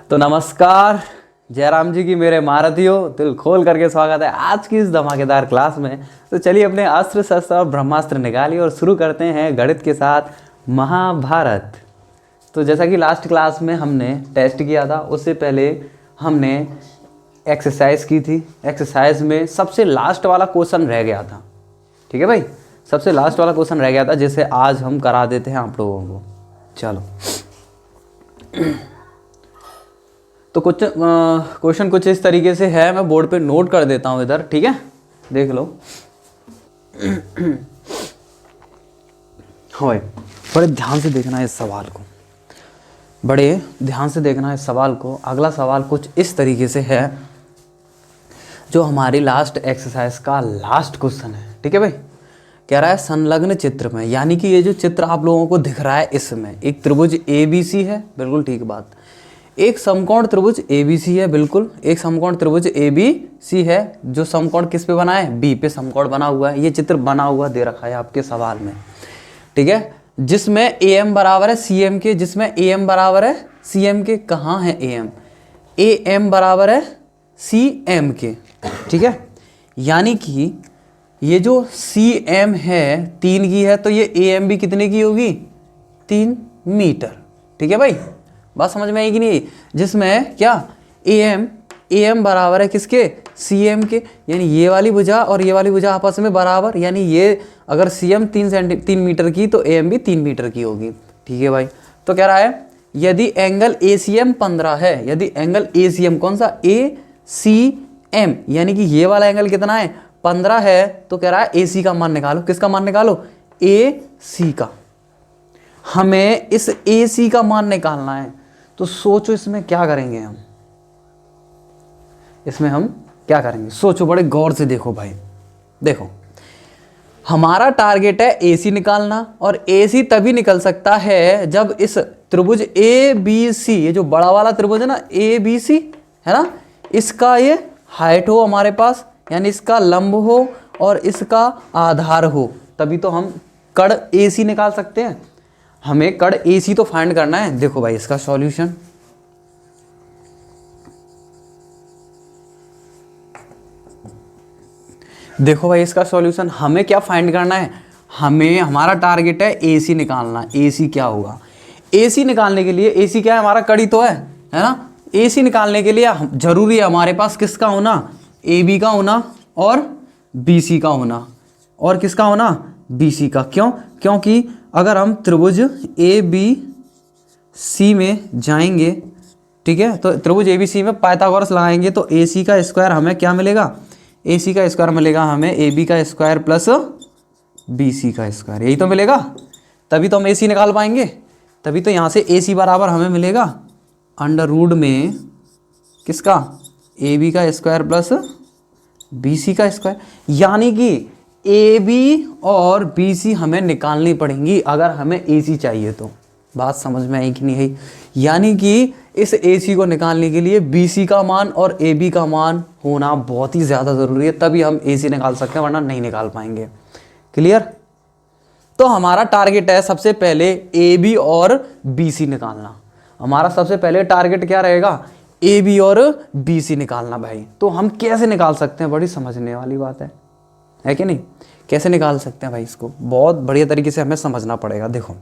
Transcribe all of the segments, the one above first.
तो नमस्कार, जयराम जी की मेरे महारथियों, दिल खोल करके स्वागत है आज की इस धमाकेदार क्लास में। तो चलिए अपने अस्त्र शस्त्र और ब्रह्मास्त्र निकालिए और शुरू करते हैं गणित के साथ महाभारत। तो जैसा कि लास्ट क्लास में हमने टेस्ट किया था, उससे पहले हमने एक्सरसाइज की थी। एक्सरसाइज में सबसे लास्ट वाला क्वेश्चन रह गया था, ठीक है भाई, सबसे लास्ट वाला क्वेश्चन रह गया था, जिसे आज हम करा देते हैं आप लोगों को। चलो तो कुछ क्वेश्चन कुछ इस तरीके से है, मैं बोर्ड पे नोट कर देता हूँ इधर, ठीक है, देख लो। हाँ, बड़े ध्यान से देखना है इस सवाल को, बड़े ध्यान से देखना है इस सवाल को। अगला सवाल कुछ इस तरीके से है, जो हमारी लास्ट एक्सरसाइज का लास्ट क्वेश्चन है, ठीक है भाई। कह रहा है संलग्न चित्र में, यानी कि ये जो चित्र आप लोगों को दिख रहा है, इसमें एक त्रिभुज ABC है, बिल्कुल ठीक बात। एक समकोण त्रिभुज ABC है, बिल्कुल एक समकोण त्रिभुज ABC है, जो समकोण किस पे बना है, B पे समकोण बना हुआ है। ये चित्र बना हुआ दे रखा है आपके सवाल में, ठीक है, जिसमें AM बराबर है CM के, जिसमें AM बराबर है CM के। कहाँ है AM बराबर है CM के, ठीक है। यानी कि ये जो CM है 3 की है, तो ये AM भी कितने की होगी, 3 मीटर, ठीक है भाई। बात समझ में आई कि नहीं, जिसमें क्या AM बराबर है किसके, CM के, यानी ये वाली भुजा और ये वाली भुजा आपस में बराबर, यानी ये अगर CM 3 मीटर की तो AM भी 3 मीटर की होगी, ठीक है भाई। तो कह रहा है यदि एंगल ACM 15 है, यदि एंगल ACM कौन सा, ACM, यानी कि ये वाला एंगल कितना है, 15 है, तो कह रहा है AC का मान निकालो। किसका मान निकालो, AC का। हमें इस AC का मान निकालना है, तो सोचो इसमें क्या करेंगे हम, इसमें हम क्या करेंगे, सोचो, बड़े गौर से देखो भाई। देखो, हमारा टारगेट है AC निकालना, और AC तभी निकल सकता है जब इस त्रिभुज ABC, ये जो बड़ा वाला त्रिभुज है ना ABC, है ना, इसका ये हाइट हो हमारे पास, यानी इसका लंब हो और इसका आधार हो, तभी तो हम कड़ AC निकाल सकते हैं। हमें कड़ AC तो फाइंड करना है। देखो भाई इसका सॉल्यूशन, देखो भाई इसका सॉल्यूशन, हमें क्या फाइंड करना है, हमें, हमारा टारगेट है AC निकालना। AC क्या होगा, AC निकालने के लिए, AC क्या है, हमारा कड़ी तो है ना। AC निकालने के लिए जरूरी है हमारे पास किसका होना, AB का होना और BC का होना, और किसका होना, BC का। क्यों, क्योंकि अगर हम त्रिभुज ABC में जाएंगे, ठीक है, तो त्रिभुज ABC में पाइथागोरस लगाएंगे, तो AC का स्क्वायर हमें क्या मिलेगा, AC का स्क्वायर मिलेगा हमें AB का स्क्वायर प्लस BC का स्क्वायर, यही तो मिलेगा, तभी तो हम AC निकाल पाएंगे। तभी तो यहाँ से AC बराबर हमें मिलेगा अंडर रूट में किसका, AB का स्क्वायर प्लस BC का स्क्वायर। यानी कि AB और BC हमें निकालनी पड़ेंगी अगर हमें AC चाहिए तो। बात समझ में आई कि नहीं है। यानी कि इस AC को निकालने के लिए BC का मान और AB का मान होना बहुत ही ज़्यादा ज़रूरी है, तभी हम AC निकाल सकते हैं, वरना नहीं निकाल पाएंगे। क्लियर। तो हमारा टारगेट है सबसे पहले AB और BC निकालना। हमारा सबसे पहले टारगेट क्या रहेगा, AB और BC निकालना भाई। तो हम कैसे निकाल सकते हैं, बड़ी समझने वाली बात है कि नहीं। कैसे निकाल सकते हैं भाई, इसको बहुत बढ़िया तरीके से हमें समझना पड़ेगा। देखो,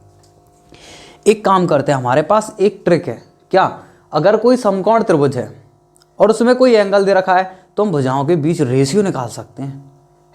एक काम करते हैं, हमारे पास एक ट्रिक है। क्या, अगर कोई समकोण त्रिभुज है और उसमें कोई एंगल दे रखा है, तो हम भुजाओं के बीच रेशियो निकाल सकते हैं,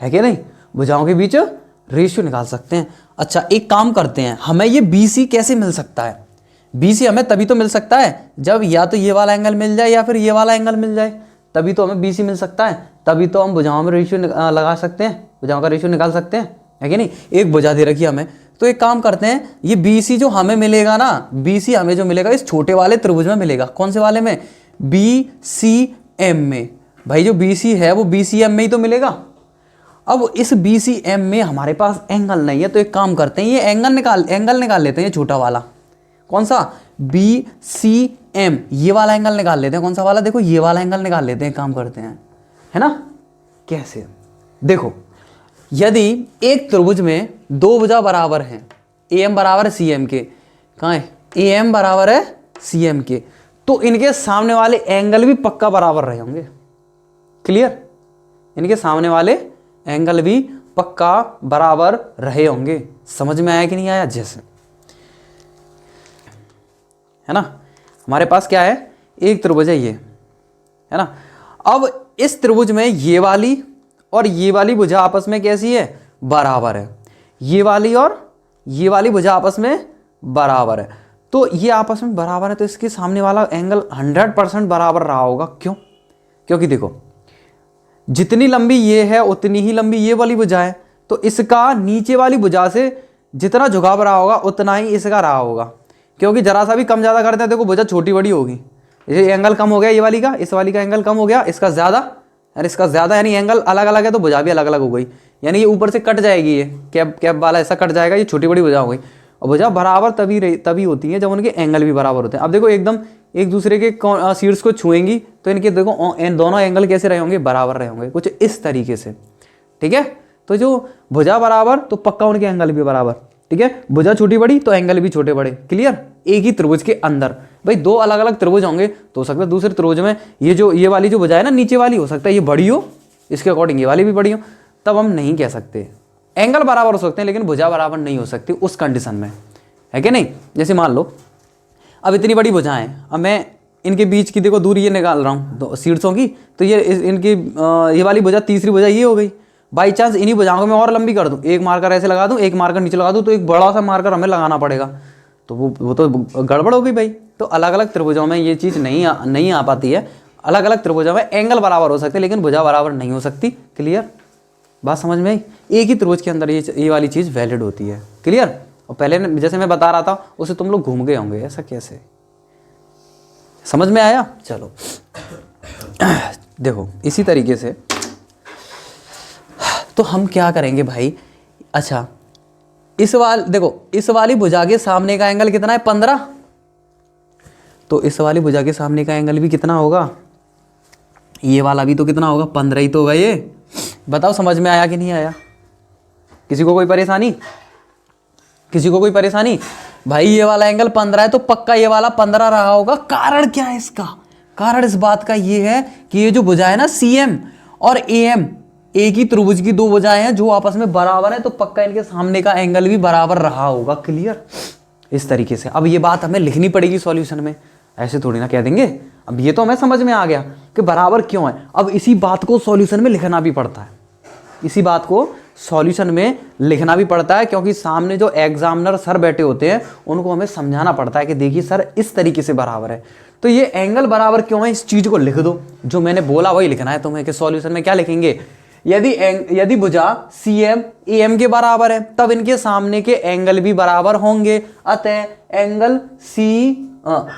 है कि नहीं। भुजाओं के बीच रेशियो निकाल सकते हैं। अच्छा, एक काम करते हैं, हमें ये BC कैसे मिल सकता है, BC हमें तभी तो मिल सकता है जब या तो ये वाला एंगल मिल जाए या फिर ये वाला एंगल मिल जाए, तभी तो हमें BC मिल सकता है, तभी तो हम भुजाओं में रेशियो लगा सकते हैं, भुजाओं का रेशियो निकाल सकते हैं, है कि नहीं। एक भुजा दे रखी हमें, तो एक काम करते हैं, ये BC जो हमें मिलेगा ना, BC हमें जो मिलेगा इस छोटे वाले त्रिभुज में मिलेगा। कौन से वाले में, BCM में। भाई जो BC है वो BCM में ही तो मिलेगा। अब इस BCM में हमारे पास एंगल नहीं है, तो एक काम करते हैं, ये एंगल निकाल लेते हैं, ये छोटा वाला कौन सा, BCM, ये वाला एंगल निकाल लेते हैं। कौन सा वाला, देखो ये वाला एंगल निकाल लेते हैं, काम करते हैं, है ना। कैसे, देखो, यदि एक त्रिभुज में दो भुजा बराबर हैं, AM बराबर है CM के, कहाँ है, AM बराबर है CM के, तो इनके सामने वाले एंगल भी पक्का बराबर रहे होंगे। क्लियर? इनके सामने वाले एंगल भी पक्का बराबर रहे होंगे। समझ में आया कि नहीं आया? जैसे है ना, हमारे पास क्या है, एक त्रिभुज है ये, है ना। अब इस त्रिभुज में ये वाली और ये वाली भुजा आपस में कैसी है? बराबर है। ये वाली और ये वाली भुजा आपस में बराबर है। तो ये आपस में बराबर है, तो इसके सामने वाला एंगल 100% बराबर रहा होगा। क्यों? क्योंकि देखो, जितनी लंबी ये है उतनी ही लंबी ये वाली भुजा है, तो इसका नीचे वाली भुजा से जितना झुकाव रहा होगा उतना ही इसका रहा होगा। क्योंकि जरा सा भी कम ज़्यादा करते हैं, देखो भुजा छोटी बड़ी होगी। ये एंगल कम हो गया ये वाली का, इस वाली का एंगल कम हो गया, इसका ज़्यादा और इसका ज़्यादा, यानी एंगल अलग अलग है तो भुजा भी अलग अलग हो गई। यानी ये ऊपर से कट जाएगी, ये कैप वाला ऐसा कट जाएगा, ये छोटी बड़ी भुजा हो गई। और भुजा बराबर तभी होती है जब उनके एंगल भी बराबर होते हैं। अब देखो एकदम एक दूसरे के शीर्ष को छुएंगी तो इनके देखो दोनों एंगल कैसे रहे होंगे? बराबर रहे होंगे, कुछ इस तरीके से। ठीक है, तो जो भुजा बराबर तो पक्का उनके एंगल भी बराबर। ठीक है, भुजा छोटी बड़ी तो एंगल भी छोटे बड़े। क्लियर? एक ही त्रिभुज के अंदर भाई दो अलग अलग त्रिभुज होंगे तो हो सकता है दूसरे त्रिभुज में ये वाली जो भुजा है ना नीचे वाली, हो सकता है ये बड़ी हो, इसके अकॉर्डिंग ये वाली भी बड़ी हो। तब हम नहीं कह सकते। एंगल बराबर हो सकते हैं लेकिन भुजा बराबर नहीं हो सकती उस कंडीशन में, है कि नहीं। जैसे मान लो अब इतनी बड़ी भुजाएं, अब मैं इनके बीच की देखो दूरी ये निकाल रहा हूँ शीर्षों की, तो ये इनकी ये वाली भुजा, तीसरी भुजा ये हो गई। बाई चांस इन्हीं भुजाओं को मैं और लंबी कर दूं, एक मार्कर ऐसे लगा दूं, एक मार्कर नीचे लगा दूं, तो एक बड़ा सा मार्कर हमें लगाना पड़ेगा, तो वो तो गड़बड़ हो गई भाई। तो अलग अलग त्रिभुजों में ये चीज़ नहीं आ पाती है। अलग अलग त्रिभुजों में एंगल बराबर हो सकते हैं लेकिन भुजा बराबर नहीं हो सकती। क्लियर? बात समझ में आई? एक ही त्रिभुज के अंदर ये वाली चीज़ वैलिड होती है। क्लियर? और पहले जैसे मैं बता रहा था उसे तुम लोग घूम गए होंगे, ऐसा कैसे? समझ में आया? चलो देखो इसी तरीके से तो हम क्या करेंगे भाई। अच्छा, देखो इस वाली भुजा के सामने का एंगल कितना है? 15। तो इस वाली भुजा के सामने का एंगल भी कितना होगा? ये वाला भी तो कितना होगा? 15 ही तो होगा ये। बताओ समझ में आया कि नहीं आया? किसी को कोई परेशानी? किसी को कोई परेशानी? भाई ये वाला एंगल 15 है तो पक्का ये वाला 15 रहा होगा। कारण क्या है इसका? कारण इस बात का ये है कि ये जो भुजा है ना CM और AM, एक ही त्रिभुज की दो भुजाएं हैं जो आपस में बराबर है, तो पक्का इनके सामने का एंगल भी बराबर रहा होगा। क्लियर? इस तरीके से। अब ये बात हमें लिखनी पड़ेगी सॉल्यूशन में, ऐसे थोड़ी ना कह देंगे। अब ये तो हमें समझ में आ गया कि बराबर क्यों है। अब इसी बात को सॉल्यूशन में लिखना भी पड़ता है, इसी बात को सॉल्यूशन में लिखना भी पड़ता है, क्योंकि सामने जो एग्जामिनर सर बैठे होते हैं उनको हमें समझाना पड़ता है कि देखिए सर इस तरीके से बराबर है, तो ये एंगल बराबर क्यों है, इस चीज को लिख दो। जो मैंने बोला वही लिखना है तुम्हें कि सॉल्यूशन में क्या लिखेंगे। यदि भुजा CM AM के बराबर है तब इनके सामने के एंगल भी बराबर होंगे, अतः एंगल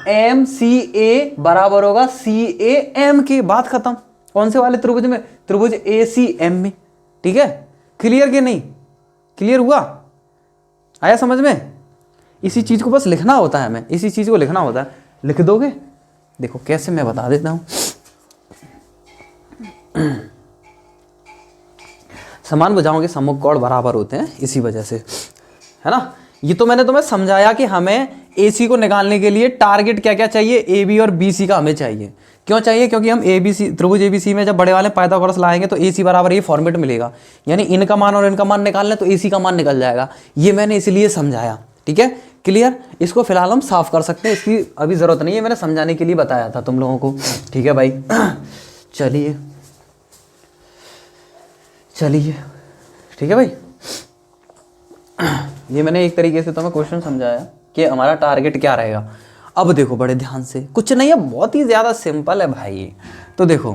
MCA बराबर होगा CAM के। बात खत्म। कौन से वाले त्रिभुज में? त्रिभुज ACM में। ठीक है? क्लियर कि नहीं? क्लियर हुआ? आया समझ में? इसी चीज को बस लिखना होता है, हमें इसी चीज को लिखना होता है। लिख दोगे? देखो कैसे, मैं बता देता हूं। समान भुजाओं के सम्मुख कोण बराबर होते हैं इसी वजह से, है ना। ये तो मैंने तुम्हें समझाया कि हमें AC को निकालने के लिए टारगेट क्या क्या चाहिए, AB और BC का हमें चाहिए। क्यों चाहिए? क्योंकि हम त्रिभुज ABC में जब बड़े वाले पाइथागोरस लाएंगे तो AC बराबर ये फॉर्मेट मिलेगा, यानी इनका मान और इनका मान निकाल लें तो AC का मान निकल जाएगा। ये मैंने इसलिए समझाया। ठीक है? क्लियर? इसको फिलहाल हम साफ कर सकते हैं, इसकी अभी जरूरत नहीं है, मैंने समझाने के लिए बताया था तुम लोगों को। ठीक है भाई? चलिए ठीक है भाई। ये मैंने एक तरीके से तुम्हें क्वेश्चन समझाया कि हमारा टारगेट क्या रहेगा। अब देखो बड़े ध्यान से, कुछ नहीं है, बहुत ही ज्यादा सिंपल है भाई। तो देखो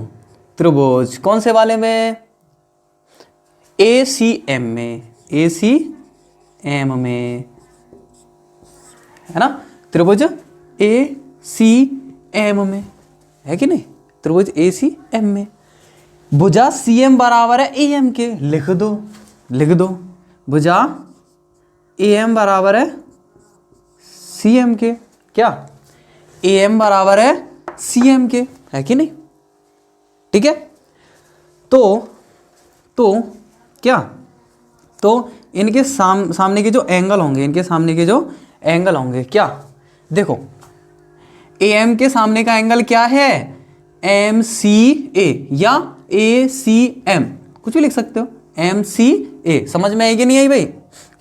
त्रिभुज कौन से वाले में? ACM में, ACM में, है ना। त्रिभुज ACM में, है कि नहीं? त्रिभुज ACM में भुजा CM बराबर है AM के। लिख दो भुजा AM बराबर है CM के। क्या? AM बराबर है CM के, है कि नहीं? ठीक है? तो क्या? तो इनके सामने के जो एंगल होंगे, क्या? देखो ए एम के सामने का एंगल क्या है, एम सी ए या ए सी एम, कुछ भी लिख सकते हो, एम सी ए। समझ में आई कि नहीं आई भाई,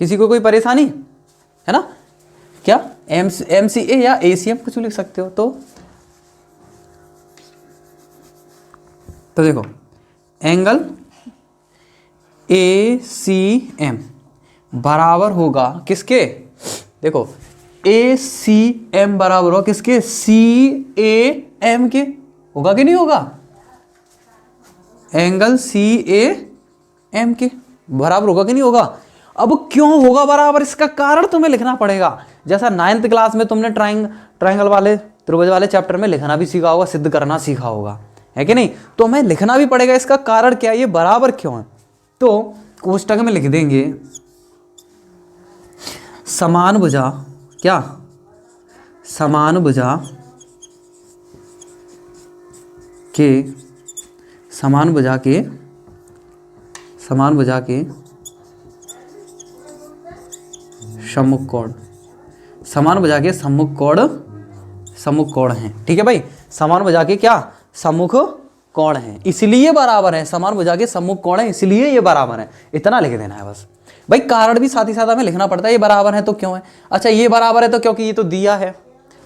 किसी को कोई परेशानी है ना, क्या एम सी ए या ए सी एम कुछ भी लिख सकते हो। तो देखो एंगल ए सी एम बराबर होगा किसके, देखो ए सी एम बराबर होगा किसके, सी ए एम के, होगा कि नहीं होगा, एंगल सी ए एम के बराबर होगा कि नहीं होगा। अब क्यों होगा बराबर, इसका कारण तुम्हें लिखना पड़ेगा। जैसा 9th क्लास में तुमने ट्राइंगल वाले त्रिभुज वाले चैप्टर में लिखना भी सीखा होगा, सिद्ध करना सीखा होगा, है कि नहीं, तो हमें लिखना भी पड़ेगा इसका कारण क्या है, ये बराबर क्यों है। तो कोष्टक में लिख देंगे समान भुजा, क्या समान भुजा के समान भुजा के सम्मुख कोण, समान भुजा के सम्मुख कोण हैं, ठीक है भाई, समान भुजा के क्या सम्मुख कोण है, इसलिए बराबर है, समान भुजा के सम्मुख कोण है इसलिए ये बराबर है, इतना लिख देना है बस भाई। कारण भी साथ ही साथ हमें लिखना पड़ता है, ये बराबर है तो क्यों है, अच्छा ये बराबर है तो क्योंकि ये तो दिया है,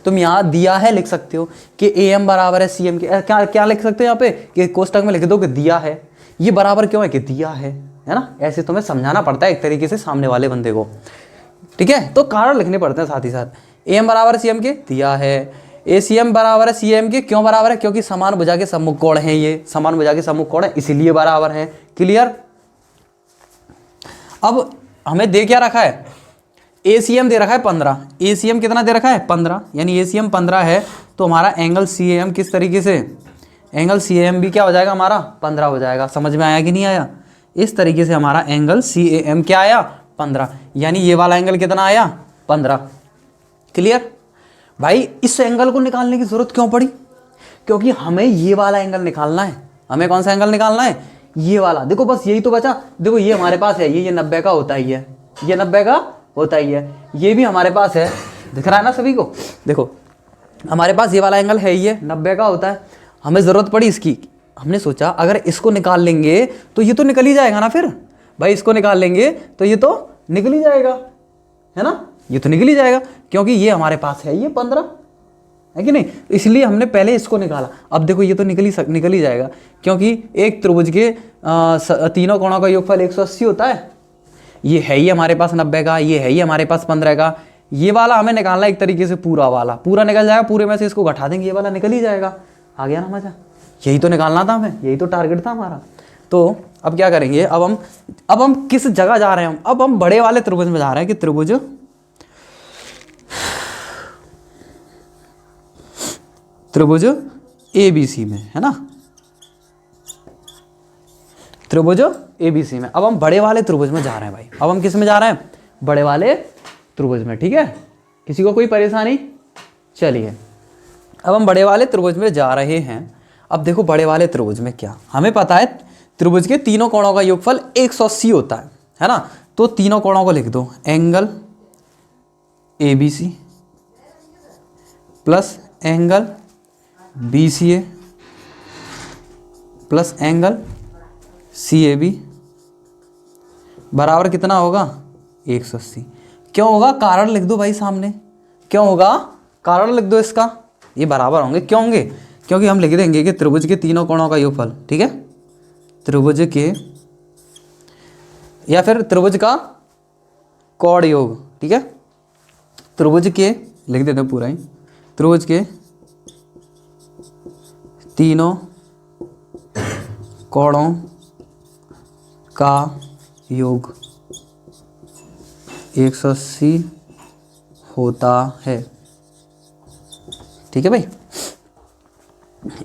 तुम यहाँ दिया है लिख सकते हो कि ए एम बराबर है सी एम के, क्या क्या लिख सकते हो यहाँ पे कि कोष्टक में लिख दो कि दिया है, ये बराबर क्यों है कि दिया है ना, ऐसे तुम्हें समझाना पड़ता है एक तरीके से सामने वाले बंदे को, ठीक है। तो कारण लिखने पड़ते हैं साथ ही साथ, ए एम बराबर है सी एम के, दिया है, ए सी एम बराबर है सी एम के, क्यों बराबर है, क्योंकि समान भुजा के सम्मुख कोण है, ये समान भुजा के सम्मुख कोण है इसीलिए बराबर है, क्लियर। अब हमें दे क्या रखा है, ACM दे रखा है 15, ACM कितना दे रखा है 15, यानी ACM 15 है, तो हमारा एंगल CAM किस तरीके से, एंगल CAM भी क्या हो जाएगा हमारा 15 हो जाएगा। समझ में आया कि नहीं आया, इस तरीके से हमारा एंगल CAM क्या आया 15, यानी ये वाला एंगल कितना आया 15, क्लियर। भाई इस एंगल को निकालने की जरूरत क्यों पड़ी, क्योंकि हमें ये वाला एंगल निकालना है, हमें कौन सा एंगल निकालना है, ये वाला। देखो बस यही तो बचा, देखो ये हमारे पास है, ये 90 का होता ही है, ये 90 का होता ही है, ये भी हमारे पास है, दिख रहा है ना सभी को। देखो हमारे पास ये वाला एंगल है, ये 90 का होता है, हमें ज़रूरत पड़ी इसकी, हमने सोचा अगर इसको निकाल लेंगे तो ये तो निकल ही जाएगा ना, फिर भाई इसको निकाल लेंगे तो ये तो निकल ही जाएगा, है ना, ये तो निकल ही जाएगा, क्योंकि ये हमारे पास है ये 15, है कि नहीं, इसलिए हमने पहले इसको निकाला। अब देखो ये तो निकल ही जाएगा, क्योंकि एक त्रिभुज के तीनों कोणों का योगफल 180 होता है, ये है ही हमारे पास 90 का, ये है ही हमारे पास 15 का, ये वाला हमें निकालना एक तरीके से पूरा वाला, पूरा निकल जाएगा, पूरे में से इसको घटा देंगे, ये वाला निकल ही जाएगा। आ गया ना मजा, यही तो निकालना था हमें, यही तो टारगेट था हमारा। तो अब क्या करेंगे, अब हम किस जगह जा रहे हैं, अब हम बड़े वाले त्रिभुज में जा रहे हैं कि त्रिभुज ABC में, है ना, त्रिभुज ABC में। अब हम बड़े वाले त्रिभुज में जा रहे हैं भाई, अब हम किस में जा रहे हैं, बड़े वाले त्रिभुज में, ठीक है, किसी को कोई परेशानी, चलिए अब हम बड़े वाले त्रिभुज में जा रहे हैं। अब देखो बड़े वाले त्रिभुज में क्या, हमें पता है त्रिभुज के तीनों कोणों का योगफल 180 होता है ना, तो तीनों कोणों को लिख दो, angle ABC plus angle BCA plus angle CAB बराबर कितना होगा 180। क्यों होगा, कारण लिख दो भाई सामने, क्यों होगा कारण लिख दो इसका, ये बराबर होंगे, क्यों होंगे, क्योंकि हम लिख देंगे कि त्रिभुज के तीनों कोणों का योगफल, ठीक है, त्रिभुज के या फिर त्रिभुज का कोण योग, ठीक है, त्रिभुज के लिख देते हैं पूरा ही, त्रिभुज के तीनों कोणों का योग 180 होता है, ठीक है भाई।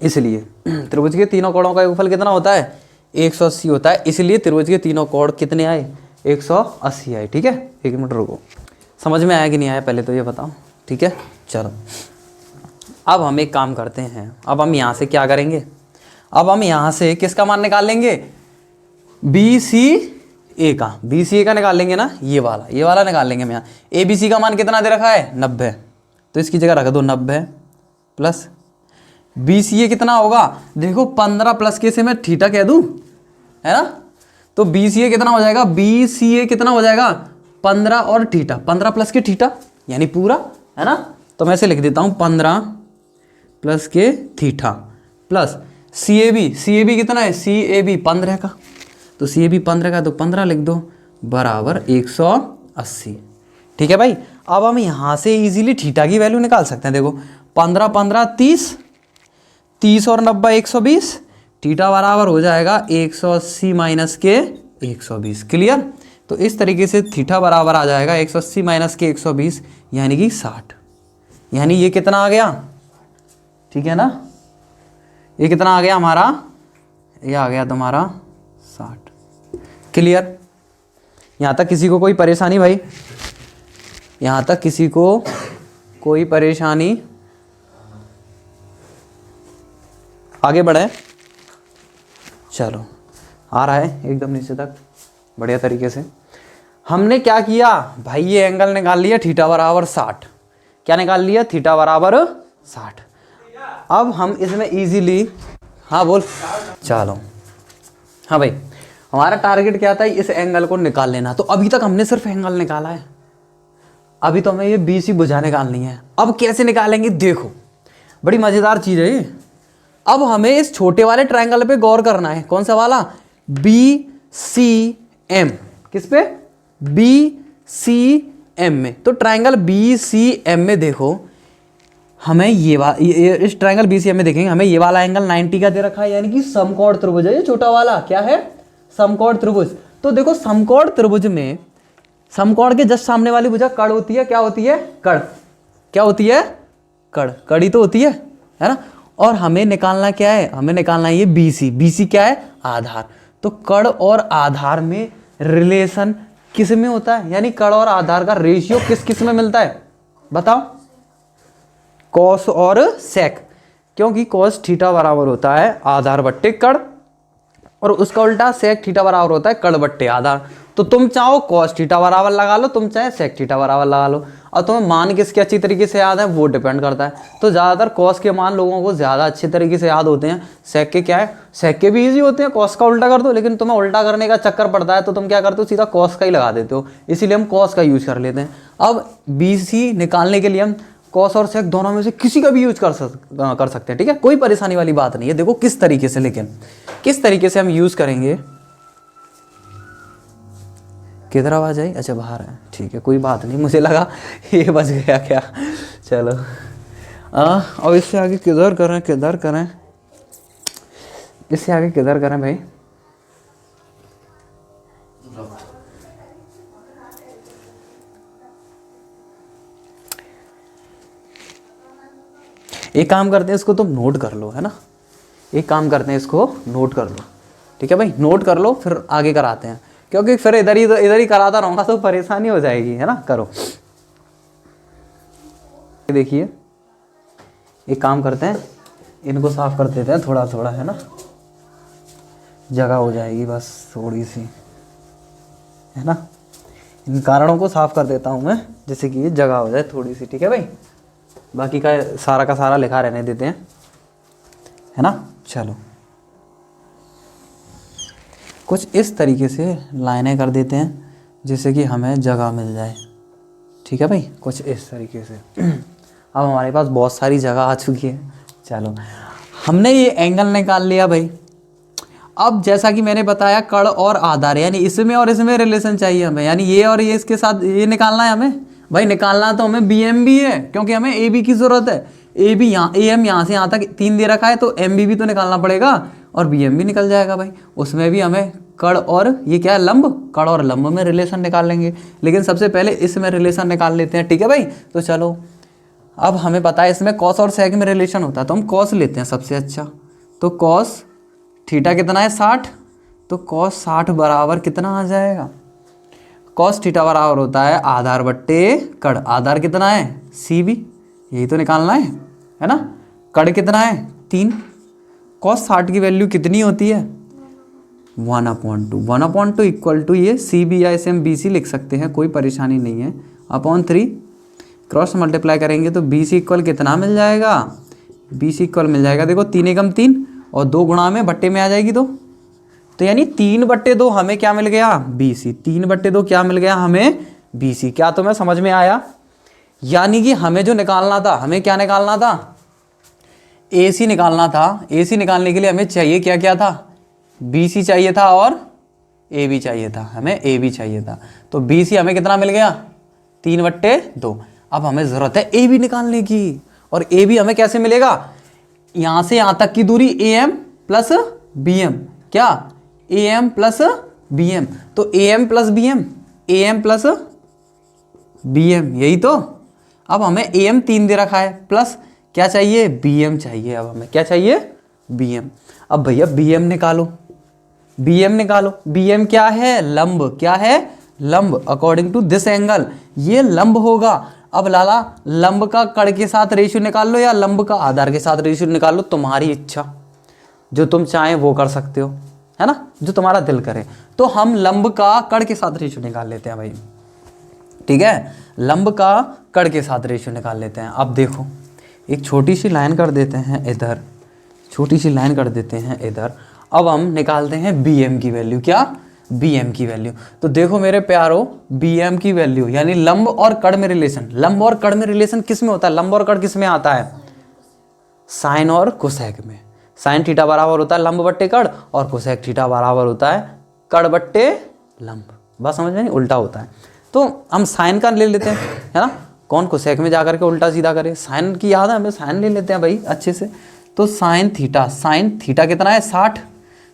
इसलिए त्रिभुज के तीनों कोणों का योगफल कितना होता है 180 होता है, इसलिए त्रिभुज के तीनों कोण कितने आए 180 आए, ठीक है। एक मिनट रुको, समझ में आया कि नहीं आया पहले तो ये बताओ, ठीक है। चलो अब हम एक काम करते हैं, अब हम यहाँ से क्या करेंगे, अब हम यहाँ से किसका मान निकाल लेंगे, BCA का निकाल लेंगे ना, ये वाला निकाल लेंगे। हम यहाँ ABC का मान कितना दे रखा है 90, तो इसकी जगह रख दो 90 प्लस बी सी ए कितना होगा, देखो 15 प्लस के से मैं थीटा कह दूँ, है ना, तो बी सी ए कितना हो जाएगा, बी सी ए कितना हो जाएगा 15 और थीटा, 15 प्लस के थीटा यानी पूरा, है ना, तो मैं ऐसे लिख देता हूँ 15 plus K theta plus C A B कितना है, सी ए बी 15 का, तो सी ए बी 15 का तो 15 लिख दो बराबर 180। ठीक है भाई, अब हम यहाँ से इजीली थीटा की वैल्यू निकाल सकते हैं। देखो 15 15 30, 30 और 90 120, थीटा बराबर हो जाएगा 180 माइनस के 120। क्लियर, तो इस तरीके से थीटा बराबर आ जाएगा 180 माइनस के 120 यानी कि 60। यानी ये कितना आ गया, ठीक है ना, ये कितना आ गया हमारा, ये आ गया तुम्हारा 60। क्लियर, यहाँ तक किसी को कोई परेशानी भाई, यहाँ तक किसी को कोई परेशानी, आगे बढ़े, चलो आ रहा है एकदम नीचे तक बढ़िया तरीके से। हमने क्या किया भाई, ये एंगल निकाल लिया थीटा बराबर 60, क्या निकाल लिया, थीटा बराबर 60। अब हम इसमें इजीली, हाँ बोल, चलो हाँ भाई, हमारा टारगेट क्या था, इस एंगल को निकाल लेना। तो अभी तक हमने सिर्फ एंगल निकाला है, अभी तो हमें ये बी सी भुजा निकालनी है। अब कैसे निकालेंगे, देखो बड़ी मज़ेदार चीज़ है ये। अब हमें इस छोटे वाले ट्रायंगल पे गौर करना है, कौन सा वाला, बी सी एम, किस पे, बी सी एम में। तो ट्रायंगल बी सी एम में देखो हमें ये इस ट्रायंगल बी सी एम में देखेंगे हमें ये वाला एंगल 90 का दे रखा है, यानी कि समकोण त्रिभुज है। ये छोटा वाला क्या है, समकोण त्रिभुज। तो देखो समकोण त्रिभुज में समकोण के जस्ट सामने वाली भुजा कड़ होती है, क्या होती है, कड़, क्या होती है, कड़, कड़ी तो होती है ना। और हमें निकालना क्या है, हमें निकालना है ये बी सी, बी सी क्या है, आधार। तो कड़ और आधार में रिलेशन किस में होता है, यानी कड़ और आधार का रेशियो किस किस में मिलता है, बताओ, कॉस और सेक, क्योंकि कॉस थीटा बराबर होता है आधार बट्टे कड़, और उसका उल्टा सेक थीटा बराबर होता है कड़ बट्टे आधार। तो तुम चाहो कॉस थीटा बराबर लगा लो, तुम चाहे सेक थीटा बराबर लगा लो, और तुम्हें मान किसके अच्छी तरीके से याद है वो डिपेंड करता है। तो ज़्यादातर कॉस के मान लोगों को ज़्यादा अच्छे तरीके से याद होते हैं, सेक के क्या है, सेक के भी ईजी होते हैं, कॉस का उल्टा कर दो, लेकिन तुम्हें उल्टा करने का चक्कर पड़ता है तो तुम क्या करते हो, सीधा कॉस का ही लगा देते हो, इसीलिए हम कॉस का यूज कर लेते हैं। अब बी सी निकालने के लिए हम कॉस और सेक दोनों में से किसी का भी यूज कर सकते हैं, ठीक है, कोई परेशानी वाली बात नहीं है। देखो किस तरीके से, लेकिन किस तरीके से हम यूज करेंगे, किधर आवाज आई, अच्छा बाहर है, ठीक है कोई बात नहीं, मुझे लगा ये बच गया क्या, चलो और इससे आगे किधर करें, किधर करें, इससे आगे किधर करें भाई, एक काम करते हैं, इसको तुम नोट कर लो, है ना, एक काम करते हैं, इसको नोट कर लो, ठीक है भाई, नोट कर लो, फिर आगे कराते हैं, क्योंकि फिर इधर ही कराता रहूँगा तो परेशानी हो जाएगी, है ना। करो, देखिए एक काम करते हैं, इनको साफ कर देते हैं थोड़ा थोड़ा, है ना, जगह हो जाएगी बस थोड़ी सी, है ना, इन कारणों को साफ कर देता हूँ मैं, जैसे कि ये जगह हो जाए थोड़ी सी, ठीक है भाई, बाकी का सारा लिखा रहने देते हैं, है ना। चलो कुछ इस तरीके से लाइनें कर देते हैं जिससे कि हमें जगह मिल जाए, ठीक है भाई, कुछ इस तरीके से। अब हमारे पास बहुत सारी जगह आ चुकी है। चलो हमने ये एंगल निकाल लिया भाई। अब जैसा कि मैंने बताया कड़ और आधार, यानी इसमें और इसमें रिलेशन चाहिए हमें, यानी ये और ये इसके साथ ये निकालना है हमें भाई। निकालना तो हमें बी एम बी है, क्योंकि हमें ए बी की ज़रूरत है। ए बी यहाँ, ए एम यहाँ से यहाँ तक 3 दे रखा है, तो एम बी भी तो निकालना पड़ेगा, और बी एम भी निकल जाएगा भाई। उसमें भी हमें कड़ और ये क्या है, लंब, कड़ और लंब में रिलेशन निकाल लेंगे, लेकिन सबसे पहले इसमें रिलेशन निकाल लेते हैं, ठीक है भाई। तो चलो अब हमें पता है इसमें कॉस और सेक में रिलेशन होता है, तो हम कॉस लेते हैं सबसे अच्छा। तो कॉस थीटा कितना है 60, तो कॉस 60 बराबर कितना आ जाएगा, कॉस थीटा बराबर होता है आधार बट्टे कड़। आधार कितना है सी बी, यही तो निकालना है ना। कड़ कितना है 3। कॉस 60 की वैल्यू कितनी होती है 1/2। 1/2 इक्वल टू ये सी बी या इसे हम बी सी लिख सकते हैं, कोई परेशानी नहीं है, अपॉन 3। क्रॉस मल्टीप्लाई करेंगे तो बी सी इक्वल कितना मिल जाएगा, बी सी इक्वल मिल जाएगा, देखो 3 एकम 3 और 2 गुणा में बट्टे में आ जाएगी 2, तो यानी 3/2 हमें क्या मिल गया, बी सी। 3/2 क्या मिल गया हमें, बी सी। क्या तुम्हें समझ में आया? यानी कि हमें जो निकालना था, हमें क्या निकालना था, ए सी निकालना था। ए सी निकालने के लिए हमें चाहिए क्या क्या था, बी सी चाहिए था और ए बी चाहिए था, हमें ए बी चाहिए था। तो बी सी हमें कितना मिल गया, 3/2। अब हमें ज़रूरत है ए बी निकालने की, और ए बी हमें कैसे मिलेगा, यहाँ से यहाँ तक की दूरी A M plus B M, क्या A M plus B M, तो A M plus B M, A M plus B M, यही तो। अब हमें ए एम 3 दे रखा है, प्लस क्या चाहिए, बी एम चाहिए। अब हमें क्या चाहिए, बी एम। अब भैया बी एम निकालो, बी एम निकालो। बी एम क्या है, लंब, क्या है, लंब। अकॉर्डिंग टू दिस एंगल ये लंब होगा। अब लाला लंब का कड़ के साथ रेशियो निकाल लो या लंब का आधार के साथ रेशियो निकाल लो, तुम्हारी इच्छा, जो तुम चाहें वो कर सकते हो, है ना, जो तुम्हारा दिल करे। तो हम लंब का कड़ के साथ रेशियो निकाल लेते हैं भाई, ठीक है, लंब का कड़ के साथ रेशियो निकाल लेते हैं। अब देखो एक छोटी सी लाइन कर देते हैं इधर, छोटी सी लाइन कर देते हैं इधर। अब हम निकालते हैं बी एम की वैल्यू, क्या, बी एम की वैल्यू। तो देखो मेरे प्यारो, बी एम की वैल्यू यानी लंब और कड़ में रिलेशन, लंब और कड़ में रिलेशन किस में होता है, लंब और कड़ किस में आता है, साइन और कोसेक में। साइन थीटा बराबर होता है लंब बट्टे कड़, और कोसेक थीटा बराबर होता है कड़ बट्टे लंब। बात समझ में नहीं, उल्टा होता है। तो हम साइन का ले लेते हैं, है ना, कौन कोसेक में जाकर के उल्टा सीधा करे, साइन की याद है हमें, साइन ले लेते हैं भाई अच्छे से। तो साइन थीटा कितना है, 60,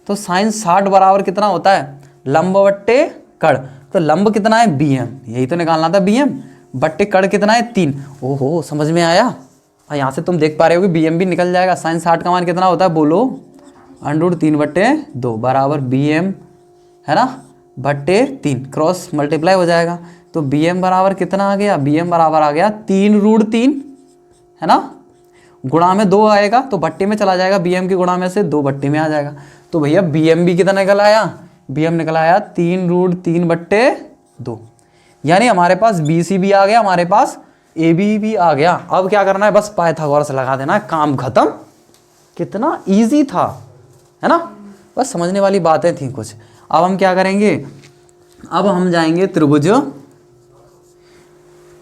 तो साइन 60 बराबर कितना होता है, लंब बट्टे कड़। तो लंब कितना है, बी एम, यही तो निकालना था, बी एम बट्टे कड़ कितना है, 3। ओहो समझ में आया। यहाँ से तुम देख पा रहे हो कि बी एम भी निकल जाएगा। साइन 60 का मान कितना होता है, बोलो, √3/2 बराबर बी एम, है ना, बट्टे 3, क्रॉस मल्टीप्लाई हो जाएगा। तो बी एम बराबर कितना आ गया, बी एम बराबर आ गया 3√3, है ना, गुणा में 2 आएगा तो बट्टे में चला जाएगा, बी एम की गुणा में से 2 बट्टे में आ जाएगा। तो भैया बी एम भी कितना निकल आया, बी एम निकल आया 3√3/2। यानी हमारे पास बी सी भी आ गया, हमारे पास ए बी भी आ गया। अब क्या करना है, बस पाइथागोरस लगा देना है, काम खत्म। कितना इजी था, है ना, बस समझने वाली बातें थी कुछ। अब हम क्या करेंगे, अब हम जाएंगे त्रिभुज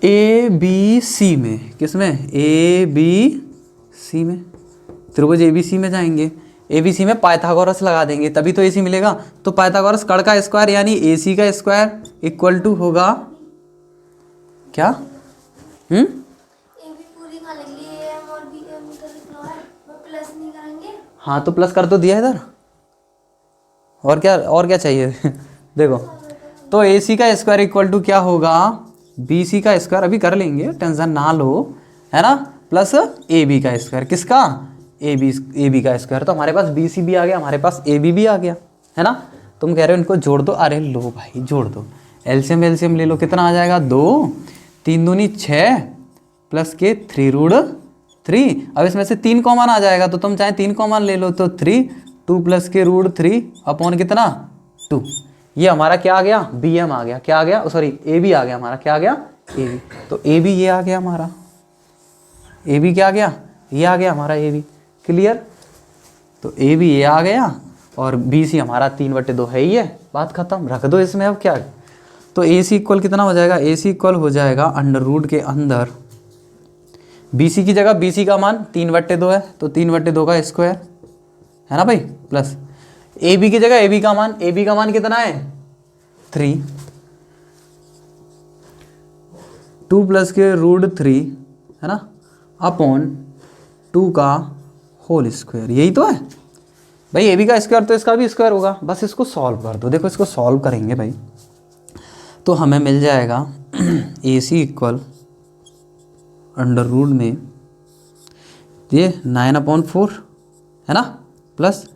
ए बी सी में, किसमें, ए बी सी में, त्रिभुज ए बी सी में जाएंगे। ए बी सी में पाइथागोरस लगा देंगे तभी तो ए सी मिलेगा। तो पाइथागोरस कड़ का स्क्वायर यानी ए सी का स्क्वायर इक्वल टू होगा क्या, ए भी पूरी खा लेंगे, ए एम और बी एम तो लिखना है, प्लस नहीं करेंगे। हाँ तो प्लस कर तो दिया इधर, और क्या चाहिए देखो, तो ए सी का स्क्वायर इक्वल टू क्या होगा, बी सी का स्क्वायर, अभी कर लेंगे टेंशन ना लो, है ना, प्लस ए बी का स्क्वायर, किसका, ए बी का स्क्वायर। तो हमारे पास बी सी भी आ गया, हमारे पास ए बी भी आ गया, है ना। तुम कह रहे हो इनको जोड़ दो, अरे लो भाई जोड़ दो, एलसीएम ले लो, कितना आ जाएगा, 2, 3 दूनी 6 प्लस के 3√3। अब इसमें से 3 कॉमन आ जाएगा, तो तुम चाहे 3 कॉमन ले लो, तो 3, 2 प्लस के √3 अपॉन कितना, 2। ये हमारा क्या आ गया, बी एम आ गया, क्या आ गया, सॉरी ए बी आ गया हमारा, क्या आ गया, ए बी। तो ए बी ये आ गया हमारा, ए बी क्या आ गया, ये आ गया हमारा ए बी, क्लियर। तो ए बी ये आ गया और बी सी हमारा 3/2 है ही है, बात खत्म, रख दो इसमें। अब क्या, तो ए सी इक्वल कितना हो जाएगा, ए सी इक्वल हो जाएगा अंडर रूट के अंदर बी सी की जगह बी सी का मान 3/2 है, तो 3/2 का स्क्वायर, है ना भाई, प्लस ए बी की जगह ए बी का मान कितना है, 3, 2 प्लस के √3, है ना, अपॉन 2 का होल स्क्वायर, यही तो है भाई। ए बी का स्क्वायर तो इसका भी स्क्वायर होगा, बस इसको सॉल्व कर दो। देखो इसको सॉल्व करेंगे भाई, तो हमें मिल जाएगा ए सी इक्वल अंडर रूट में ये 9/4, है ना, प्लस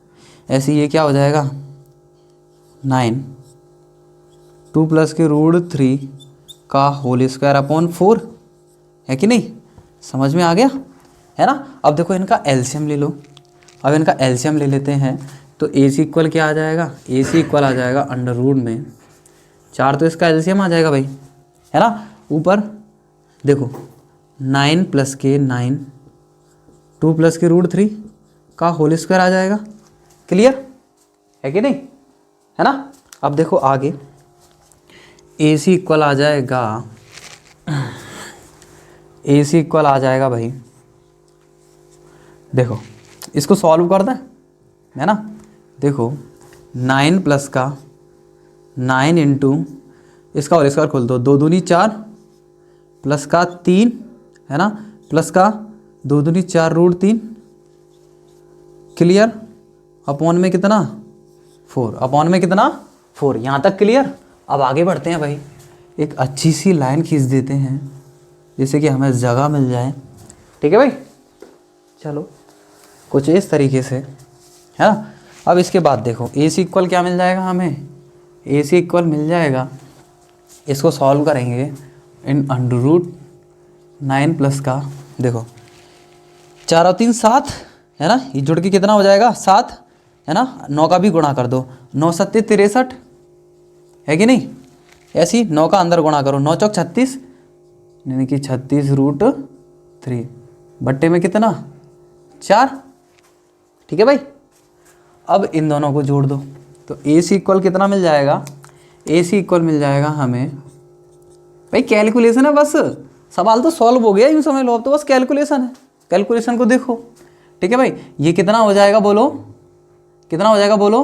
ऐसे ये क्या हो जाएगा 9, 2 प्लस के √3 का होल स्क्वायर अपॉन 4, है कि नहीं, समझ में आ गया, है ना। अब देखो इनका एलसीएम ले लो, अब इनका एलसीएम ले लेते हैं। तो ए सी इक्वल क्या आ जाएगा, ए सी इक्वल आ जाएगा अंडर रूट में 4, तो इसका एलसीएम आ जाएगा भाई, है ना। ऊपर देखो 9 प्लस के 9 2 प्लस के रूट 3 का होल स्क्वायर आ जाएगा। क्लियर है कि नहीं, है ना। अब देखो आगे ए सी इक्वल आ जाएगा, ए सी इक्वल आ जाएगा भाई, देखो इसको सॉल्व कर दें, है ना। देखो 9 प्लस का 9 इंटू इसका होल स्क्वायर खोल दो, 2 दूनी 4 प्लस का 3, है ना, प्लस का 2 दूनी 4 रूट 3, क्लियर, अपॉन में कितना 4, अपॉन में कितना 4, यहाँ तक क्लियर। अब आगे बढ़ते हैं भाई, एक अच्छी सी लाइन खींच देते हैं जिससे कि हमें जगह मिल जाए। ठीक है भाई, चलो कुछ इस तरीके से, है ना। अब इसके बाद देखो ए सी इक्वल क्या मिल जाएगा हमें, ए सी इक्वल मिल जाएगा, इसको सॉल्व करेंगे इन अंडर रूट 9 प्लस का, देखो 4 और 3 7, है ना, ये जुड़ के कितना हो जाएगा 7, है ना, 9 का भी गुणा कर दो, 9 सत्ते 63, है कि नहीं, ऐसे ही 9 का अंदर गुणा करो, 9 चौक 36, यानी कि 36 रूट 3 बट्टे में कितना 4। ठीक है भाई, अब इन दोनों को जोड़ दो तो ए सी इक्वल कितना मिल जाएगा, ए सी इक्वल मिल जाएगा हमें, भाई कैलकुलेशन है बस, सवाल तो सॉल्व हो गया, यूँ समझ लो, अब तो बस कैलकुलेशन है, कैलकुलेशन को देखो। ठीक है भाई, ये कितना हो जाएगा बोलो, कितना हो जाएगा बोलो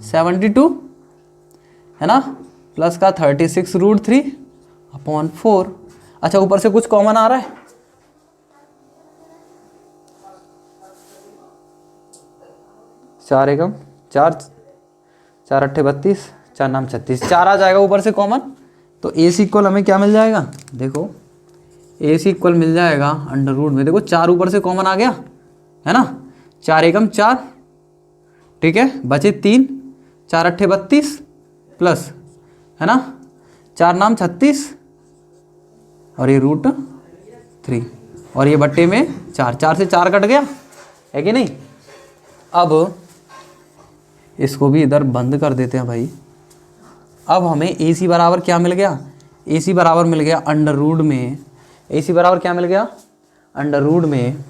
72, है ना, प्लस का 36 रूट 3 अपॉन 4। अच्छा ऊपर से कुछ कॉमन आ रहा है, चार एकम 4, 4 अट्ठे 32, 4 नाम 36, 4 आ जाएगा ऊपर से कॉमन। तो ए सी इक्वल हमें क्या मिल जाएगा, देखो ए सी इक्वल मिल जाएगा अंडर रूट में, देखो 4 ऊपर से कॉमन आ गया, है ना, 4 एकम 4, ठीक है, बचे 3, 4 अट्ठे 32 प्लस, है ना, 4 नाम 36 और ये रूट 3 और ये बट्टे में 4, 4 से 4 कट गया, है कि नहीं। अब इसको भी इधर बंद कर देते हैं भाई। अब हमें ए सी बराबर क्या मिल गया, ए सी बराबर मिल गया अंडर रूट में, ए सी बराबर क्या मिल गया अंडर रूट में,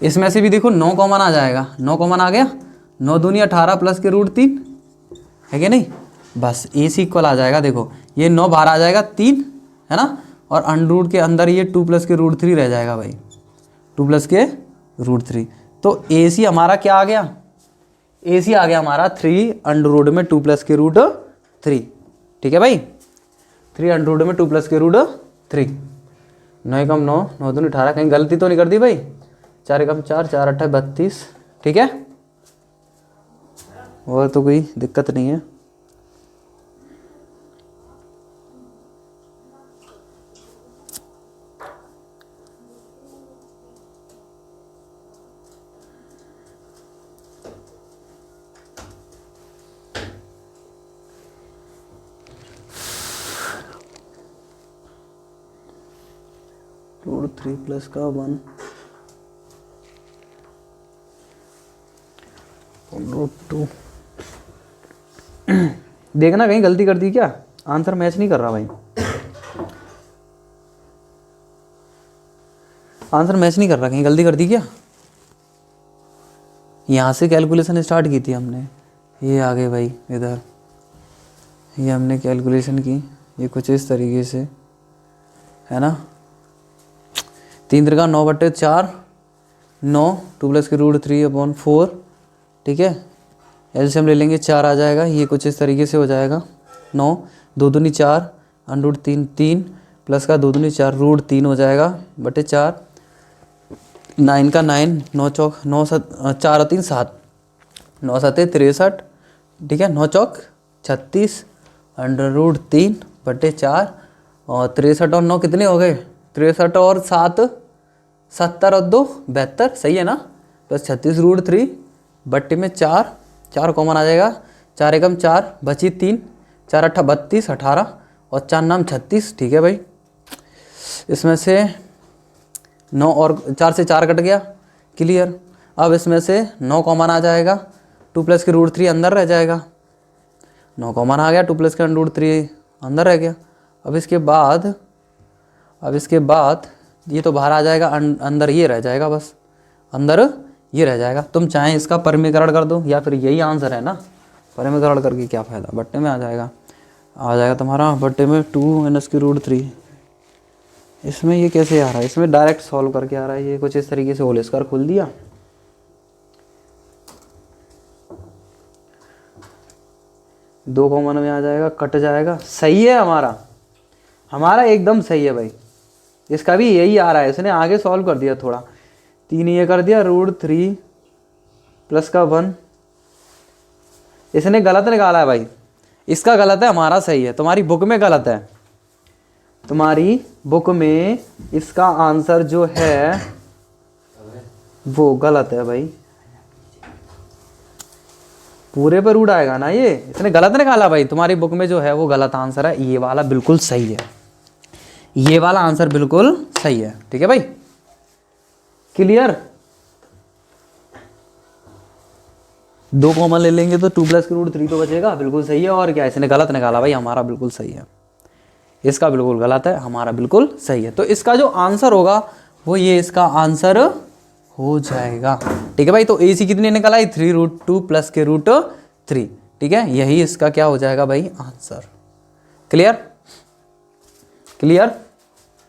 इसमें से भी देखो 9 कॉमन आ जाएगा, 9 कॉमन आ गया, 9 दूनी 18 प्लस के रूट 3, है कि नहीं, बस ए सी इक्वल आ जाएगा, देखो ये 9 बाहर आ जाएगा 3, है ना, और अंडर रूट के अंदर ये 2 प्लस के रूट 3 रह जाएगा भाई, 2 प्लस के रूट 3। तो ए सी हमारा क्या आ गया, ए सी आ गया हमारा 3 अंडर रूट में 2 प्लस के रूट 3। ठीक है भाई, 3 अंडर रूट में 2 प्लस के रूट 3, 9 एकम 9, 9 दूनी 18, कहीं गलती तो नहीं कर दी भाई, 4 एकम 4, 4 अट्ठे 32, ठीक है, और तो कोई दिक्कत नहीं है। रूट 3 प्लस का 1 रूट 2, देखना कहीं गलती कर दी क्या, आंसर मैच नहीं कर रहा भाई, आंसर मैच नहीं कर रहा, कहीं गलती कर दी क्या। यहाँ से कैलकुलेशन स्टार्ट की थी हमने, ये आ गए भाई इधर, ये हमने कैलकुलेशन की, ये कुछ इस तरीके से, है ना, 3 त्रिका 9 बट्टे 4, 9, 2 प्लस के रूट 3 अपॉन 4, ठीक है, एलसीएम ले लेंगे 4 आ जाएगा, ये कुछ इस तरीके से हो जाएगा, 9, 2 दूनी 4, अंडर रूट 3 3 प्लस का 2 दूनी 4 रूट 3 हो जाएगा बटे 4, 9 का 9, 9 चौक 9 4 और 3 7, 9 सत्ते 63, ठीक है, 9 चौक 36 अंडर रूट 3 बटे 4, और 63 और 9 कितने हो गए, 63 और 7 70 और 2 72, सही है ना, प्लस 36 रूट 3 बट्टे में 4, 4 कॉमन आ जाएगा, 4 एकम 4, बची 3, 4 अट्ठा 32 18 और 4 नाम 36, ठीक है भाई, इसमें से 9 और 4 से 4 कट गया, क्लियर। अब इसमें से 9 कॉमन आ जाएगा, 2 प्लस के रूट 3 अंदर रह जाएगा, 9 कॉमन आ गया, 2 प्लस के रूट 3 अंदर रह गया। अब इसके बाद ये तो बाहर आ जाएगा, अंदर ये रह जाएगा बस, अंदर ये रह जाएगा। तुम चाहे इसका परिमीकरण कर दो या फिर यही आंसर है ना, परिमीकरण करके क्या फ़ायदा, बट्टे में आ जाएगा तुम्हारा बट्टे में 2 - इसमें ये कैसे आ रहा है, इसमें डायरेक्ट सॉल्व करके आ रहा है ये कुछ इस तरीके से, होल स्क्वायर खोल दिया, दो कॉमन में आ जाएगा, कट जाएगा, सही है हमारा एकदम सही है भाई। इसका भी यही आ रहा है, इसने आगे सॉल्व कर दिया थोड़ा, 3 ये कर दिया, √3 प्लस का 1, इसने गलत निकाला है भाई, इसका गलत है, हमारा सही है, तुम्हारी बुक में गलत है, तुम्हारी बुक में इसका आंसर जो है वो गलत है भाई, पूरे पर रूट आएगा ना, ये इसने गलत निकाला भाई, तुम्हारी बुक में जो है वो गलत आंसर है, ये वाला बिल्कुल सही है, ये वाला आंसर बिल्कुल सही है। ठीक है भाई, क्लियर। 2 कॉमन ले लेंगे तो 2 + √3 तो बचेगा, बिल्कुल सही है। और क्या, इसने गलत निकाला भाई, हमारा बिल्कुल सही है, इसका बिल्कुल गलत है, हमारा बिल्कुल सही है। तो इसका जो आंसर होगा वो ये इसका आंसर हो जाएगा। ठीक है भाई, तो AC कितनी निकल आई, 3√2 प्लस के √3। ठीक है, यही इसका क्या हो जाएगा भाई, आंसर। क्लियर,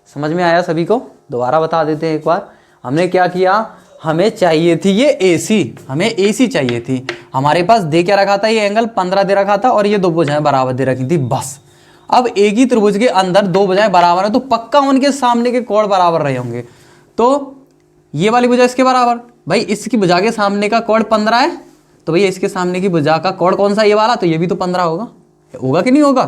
समझ में आया सभी को। दोबारा बता देते हैं एक बार, हमने क्या किया, हमें चाहिए थी ये AC, हमें AC चाहिए थी, हमारे पास दे क्या रखा था, ये एंगल 15 दे रखा था और ये 2 भुजाएं बराबर दे रखी थी बस। अब एक ही त्रिभुज के अंदर 2 भुजाएं बराबर है तो पक्का उनके सामने के कोण बराबर रहे होंगे, तो ये वाली भुजा इसके बराबर, भाई इसकी भुजा के सामने का कोण 15 है, तो भैया इसके सामने की भुजा का कोण कौन सा, ये वाला, तो ये भी तो 15 होगा कि नहीं होगा।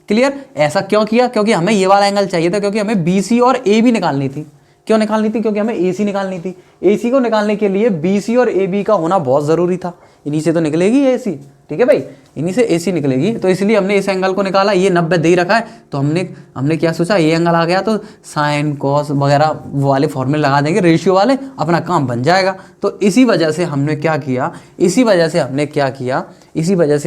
क्लियर, ऐसा क्यों किया, क्योंकि हमें ये वाला एंगल चाहिए था, क्योंकि हमें BC और AB निकालनी थी। क्यों निकालनी थी, क्योंकि हमें AC निकालनी थी। AC को निकालने के लिए BC और AB का होना बहुत ज़रूरी था, इन्हीं से तो निकलेगी AC। ठीक है भाई, इन्हीं से AC निकलेगी, तो इसलिए हमने इस एंगल को निकाला। ये 90 दे ही रखा है, तो हमने क्या सोचा, ये एंगल आ गया तो साइन कॉस वगैरह वो वाले फॉर्मूले लगा देंगे, रेशियो वाले, अपना काम बन जाएगा। तो इसी वजह से हमने क्या किया, इसी वजह से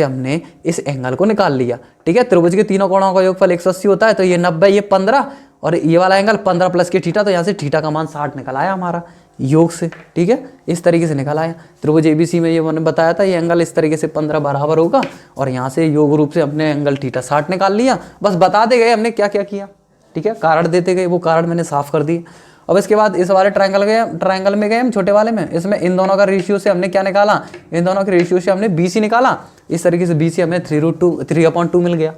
हमने इस एंगल को निकाल लिया। ठीक है, त्रिभुज के तीनों कोणों का योगफल 180 होता है, तो ये 90, ये 15 और ये वाला एंगल 15 प्लस के थीटा, तो यहाँ से थीटा का मान 60 निकल आया हमारा योग से। ठीक है, इस तरीके से निकल आया। त्रिभुज ABC में ये मैंने बताया था, ये एंगल इस तरीके से 15 बराबर होगा, और यहाँ से योग रूप से हमने एंगल थीटा 60 निकाल लिया। बस बताते गए हमने क्या क्या किया। ठीक है, कारण देते गए, वो कारण मैंने साफ कर दिए। अब इसके बाद इस वाले ट्रायंगल में गए हम, छोटे वाले में, इसमें इन दोनों का रेशियो से हमने क्या निकाला, इन दोनों के रेशियो से हमने BC निकाला। इस तरीके से BC हमें 3/2 मिल गया।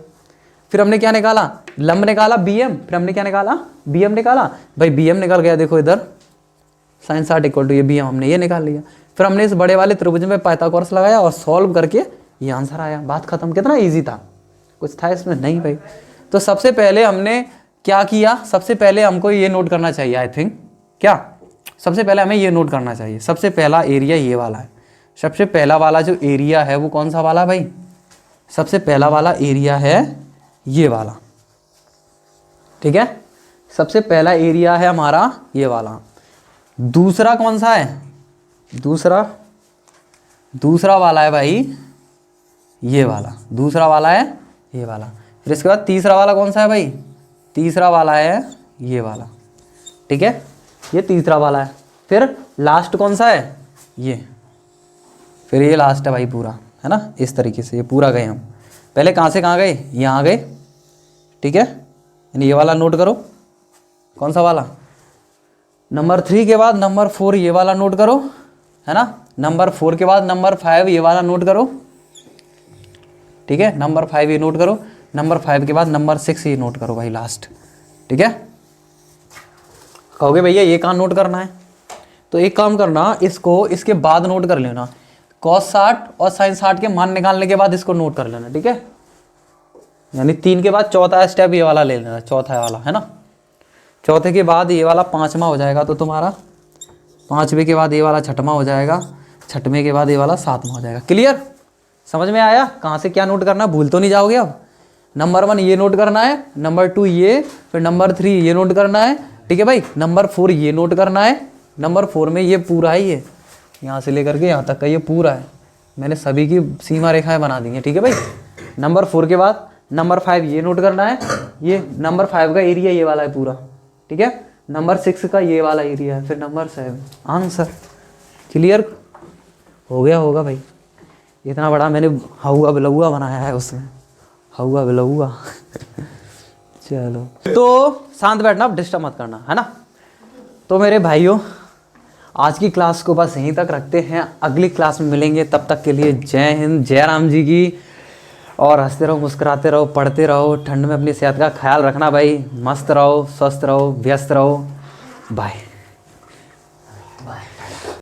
फिर हमने क्या निकाला, लंब निकाला BM, फिर हमने क्या निकाला, BM निकाला। भाई BM निकल गया, देखो इधर sin 60 = ये BM, हमने ये निकाल लिया। फिर हमने इस बड़े वाले त्रिभुज में पाइथागोरस लगाया और सॉल्व करके ये आंसर आया, बात खत्म। कितना इजी था, कुछ था इसमें नहीं भाई। तो सबसे पहले हमने क्या किया, सबसे पहले हमको ये नोट करना चाहिए, आई थिंक क्या, सबसे पहले हमें ये नोट करना चाहिए, सबसे पहला एरिया ये वाला है। सबसे पहला वाला जो एरिया है वो कौन सा वाला भाई, सबसे पहला वाला एरिया है ये वाला। ठीक है, सबसे पहला एरिया है हमारा ये वाला। दूसरा कौन सा है, दूसरा वाला है भाई ये वाला, दूसरा वाला है ये वाला। फिर इसके बाद तीसरा वाला कौन सा है भाई, तीसरा वाला है ये वाला। ठीक है, ये तीसरा वाला है। फिर लास्ट कौन सा है, ये, फिर ये लास्ट है भाई पूरा, है ना। इस तरीके से ये पूरा गए हम। पहले कहाँ से कहाँ गए, यहाँ गए। ठीक है, ये वाला नोट करो, कौन सा वाला, नंबर 3 के बाद नंबर 4 ये वाला नोट करो, है ना। नंबर 4 के बाद नंबर 5 ये वाला नोट करो। ठीक है, नंबर 5 ये नोट करो। नंबर 5 के बाद नंबर 6 ये नोट करो भाई लास्ट। ठीक है, कहोगे भैया ये कहाँ नोट करना है, तो एक काम करना, इसको इसके बाद नोट कर लेना, cos 60 और sin 60 के मान निकालने के बाद इसको नोट कर लेना। ठीक है, यानी 3 के बाद चौथा स्टेप ये वाला ले लेना, चौथा वाला, है ना। चौथे के बाद ये वाला 5वां हो जाएगा, तो तुम्हारा 5वें के बाद ये वाला 6वां हो जाएगा, 6वें के बाद ये वाला 7वां हो जाएगा। क्लियर, समझ में आया कहाँ से क्या नोट करना, भूल तो नहीं जाओगे। अब नंबर 1 ये नोट करना है, नंबर 2 ये, फिर नंबर 3 ये नोट करना है। ठीक है भाई, नंबर 4 ये नोट करना है। नंबर 4 में ये पूरा है, ये यहाँ से लेकर के यहाँ तक का ये पूरा है, मैंने सभी की सीमा रेखाएं बना दी हैं। ठीक है भाई, नंबर 4 के बाद नंबर 5 ये नोट करना है, ये नंबर 5 का एरिया ये वाला है पूरा। ठीक है, नंबर 6 का ये वाला एरिया है, फिर नंबर 7 आंसर। क्लियर हो गया होगा भाई। इतना बड़ा मैंने हौआ बिलौआ बनाया है उसमें, हौआ बिलौआ चलो तो शांत बैठना, डिस्टर्ब मत करना, है ना। तो मेरे भाइयों आज की क्लास को बस यहीं तक रखते हैं, अगली क्लास में मिलेंगे, तब तक के लिए जय हिंद, जय राम जी की। और हंसते रहो, मुस्कुराते रहो, पढ़ते रहो, ठंड में अपनी सेहत का ख्याल रखना भाई, मस्त रहो, स्वस्थ रहो, व्यस्त रहो, बाय।